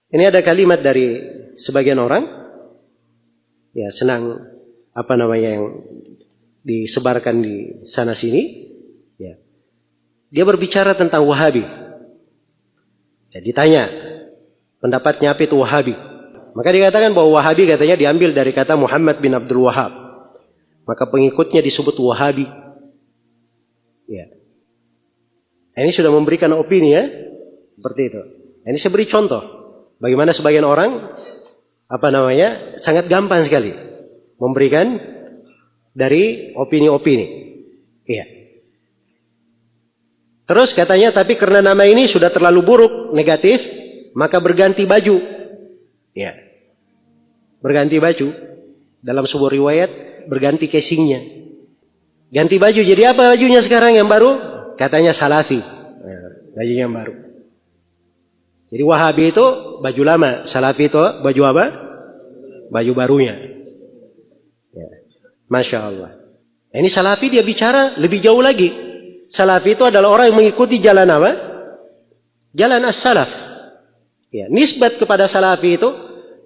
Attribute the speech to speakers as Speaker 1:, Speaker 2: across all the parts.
Speaker 1: Ini ada kalimat dari sebagian orang, ya senang yang disebarkan di sana sini. Ya. Dia berbicara tentang Wahabi. Ya, ditanya pendapatnya apa itu Wahabi. Maka dikatakan bahwa Wahabi katanya diambil dari kata Muhammad bin Abdul Wahab. Maka pengikutnya disebut Wahabi. Ya. Ini sudah memberikan opini ya, seperti itu. Ini saya beri contoh bagaimana sebagian orang sangat gampang sekali memberikan dari opini-opini. Iya. Terus katanya tapi karena nama ini sudah terlalu buruk, negatif, maka berganti baju. Ya. Berganti baju. Dalam sebuah riwayat berganti casingnya. Ganti baju, jadi apa bajunya sekarang yang baru? Katanya Salafi. Bajunya yang baru. Jadi Wahabi itu baju lama, Salafi itu baju apa? Baju barunya. Ya. Masya Allah. Ini Salafi dia bicara lebih jauh lagi. Salafi itu adalah orang yang mengikuti jalan apa? Jalan as-salaf. Ya. Nisbat kepada Salafi itu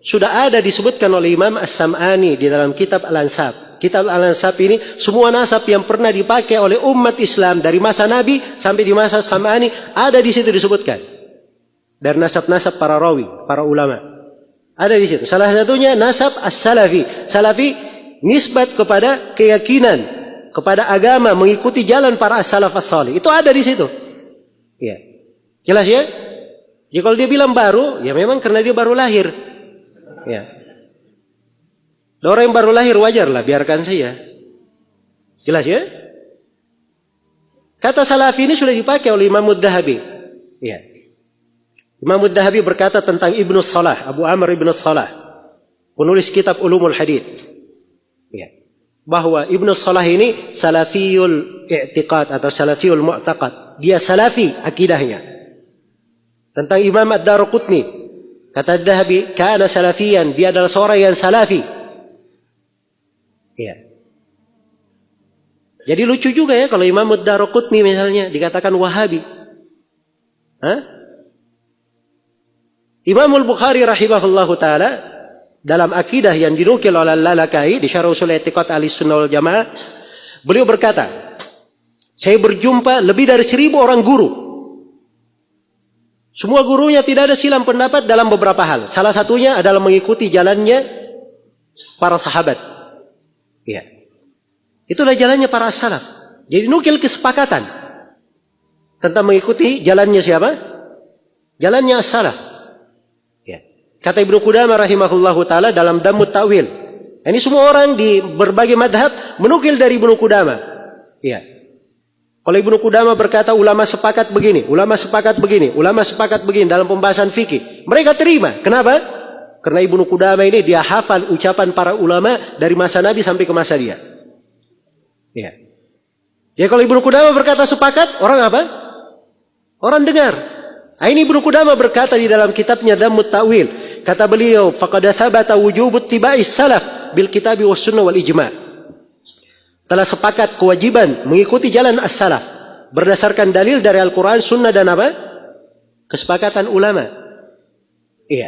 Speaker 1: sudah ada disebutkan oleh Imam As-Sam'ani di dalam kitab Al-Ansab. Kitab Al-Ansab ini semua nasab yang pernah dipakai oleh umat Islam dari masa Nabi sampai di masa As-Sam'ani ada di situ disebutkan. Dari nasab-nasab para rawi, para ulama. Ada di situ. Salah satunya nasab as-salafi. Salafi nisbat kepada keyakinan, kepada agama, mengikuti jalan para as-salaf as-salih. Itu ada di situ. Ya. Jelas ya? Jadi kalau dia bilang baru, ya memang karena dia baru lahir. Ya. Orang yang baru lahir wajarlah, biarkan saja. Jelas ya? Kata salafi ini sudah dipakai oleh Imam Ad-Dhahabi. Ya. Imam Ad-Dhahabi berkata tentang Ibnu Salah, Abu Amr Ibnu Salah, penulis kitab Ulumul Hadith. Ya. Bahwa Ibnu Salah ini salafiyul i'tiqad atau salafiyul mu'taqad. Dia salafi akidahnya. Tentang Imam Ad-Darqutni, kata Ad-Dhahabi, kana salafiyan, dia adalah seorang yang salafi. Ya. Jadi lucu juga ya kalau Imam Ad-Darqutni misalnya dikatakan Wahabi. Hah? Imam Al-Bukhari rahimahullahu ta'ala dalam akidah yang dinukil oleh Al-Lalakai di Syarh Ushul I'tiqad Ahlussunnah wal Jamaah, beliau berkata, saya berjumpa lebih dari 1000 orang guru. Semua gurunya tidak ada silang pendapat dalam beberapa hal. Salah satunya adalah mengikuti jalannya para sahabat. Ya. Itulah jalannya para salaf. Jadi nukil kesepakatan tentang mengikuti jalannya siapa? Jalannya as-salaf. Ya. Kata Ibnu Qudamah rahimahullahu taala dalam Dammut Ta'wil. Ini semua orang di berbagai madhab menukil dari Ibnu Qudamah. Ya. Kalau Ibnu Qudamah berkata ulama sepakat begini, ulama sepakat begini, ulama sepakat begini dalam pembahasan fikih, mereka terima. Kenapa? Karena Ibnu Qudamah ini dia hafal ucapan para ulama dari masa Nabi sampai ke masa dia. Ya. Jadi kalau Ibnu Qudamah berkata sepakat, orang apa? Orang dengar. Ini Ibnu Qudamah berkata di dalam kitabnya Dammut Ta'wil. Kata beliau, faqad thabata wujub ittiba'is salaf bil kitabi was sunnah wal ijma'. Telah sepakat kewajiban mengikuti jalan as-salaf berdasarkan dalil dari Al-Quran, sunnah dan apa? Kesepakatan ulama. Iya.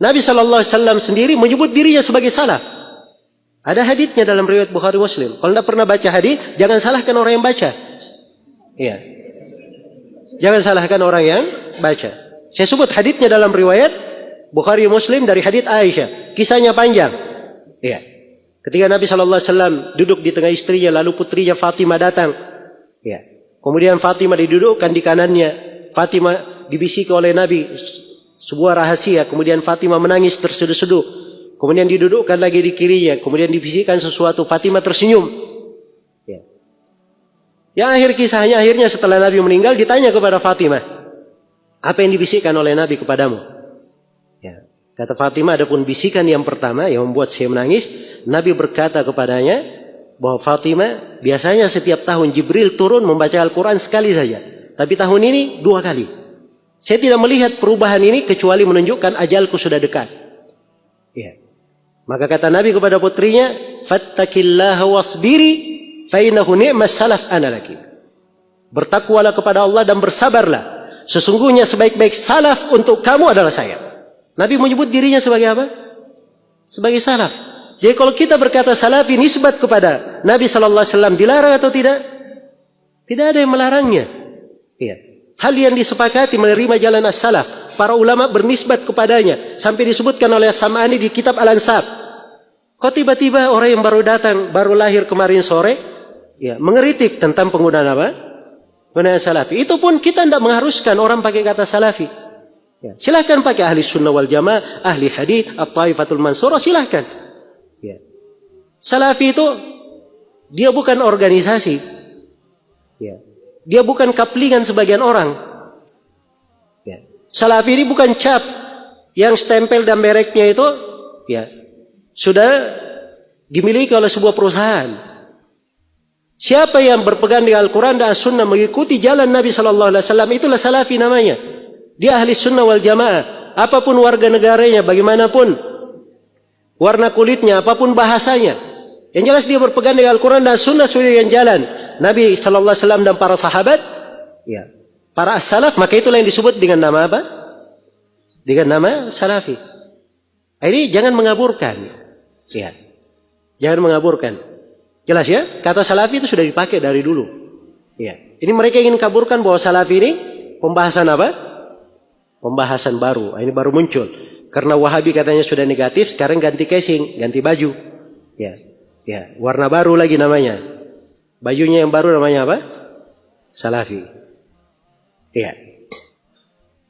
Speaker 1: Nabi SAW sendiri menyebut dirinya sebagai salaf. Ada haditsnya dalam riwayat Bukhari Muslim. Kalau tidak pernah baca hadits, jangan salahkan orang yang baca. Iya. Jangan salahkan orang yang baca. Saya sebut haditsnya dalam riwayat Bukhari Muslim dari hadits Aisyah. Kisahnya panjang. Iya. Ketika Nabi SAW duduk di tengah istrinya, lalu putrinya Fatimah datang. Ya. Kemudian Fatimah didudukkan di kanannya. Fatimah dibisiki oleh Nabi sebuah rahasia. Kemudian Fatimah menangis terseduh-seduh. Kemudian didudukkan lagi di kirinya. Kemudian dibisikkan sesuatu. Fatimah tersenyum. Ya. Yang akhir kisahnya, akhirnya setelah Nabi meninggal, ditanya kepada Fatimah, apa yang dibisikkan oleh Nabi kepadamu? Ya. Kata Fatimah, adapun bisikan yang pertama yang membuat saya menangis, Nabi berkata kepadanya bahwa Fatimah, biasanya setiap tahun Jibril turun membaca Al-Quran sekali saja. Tapi tahun ini 2 kali. Saya tidak melihat perubahan ini kecuali menunjukkan ajalku sudah dekat. Ya. Maka kata Nabi kepada putrinya, fattaqillaha wasbiri fa innahu ni'mas salaf ana laki. Bertakwalah kepada Allah dan bersabarlah. Sesungguhnya sebaik-baik salaf untuk kamu adalah saya. Nabi menyebut dirinya sebagai apa? Sebagai salaf. Jadi kalau kita berkata salafi nisbat kepada Nabi sallallahu alaihi wasallam dilarang atau tidak? Tidak ada yang melarangnya. Iya. Hal yang disepakati menerima jalan as-salaf. Para ulama bernisbat kepadanya sampai disebutkan oleh As-Sam'ani di kitab Al-Ansab. Kok tiba-tiba orang yang baru datang, baru lahir kemarin sore, ya, mengeritik tentang penggunaan apa? Penggunaan salafi. Itu pun kita tidak mengharuskan orang pakai kata salafi. Ya, silahkan pakai ahli sunnah wal jamaah, ahli hadith, at-taifatul mansurah, silahkan. Ya. Salafi itu dia bukan organisasi. Ya. Dia bukan kaplingan sebagian orang. Ya. Salafi ini bukan cap yang stempel dan mereknya itu, ya, sudah dimiliki oleh sebuah perusahaan. Siapa yang berpegang dengan Al-Quran dan As-Sunnah mengikuti jalan Nabi Sallallahu Alaihi Wasallam, itulah salafi namanya. Dia ahli sunnah wal jamaah. Apapun warga negaranya, bagaimanapun warna kulitnya, apapun bahasanya, yang jelas dia berpegang dengan Al-Quran dan As-Sunnah sesuai dengan jalan Nabi Sallallahu Alaihi Wasallam dan para sahabat, ya, para as-salaf. Maka itulah yang disebut dengan nama apa? Dengan nama salafi. Ini jangan mengaburkan. Ya. Jangan mengaburkan. Jelas ya? Kata salafi itu sudah dipakai dari dulu. Ya. Ini mereka ingin kaburkan bahwa salafi ini pembahasan apa? Pembahasan baru. Ini baru muncul. Karena Wahabi katanya sudah negatif, sekarang ganti casing, ganti baju. Ya. Ya, warna baru lagi namanya. Bajunya yang baru namanya apa? Salafi. Ya.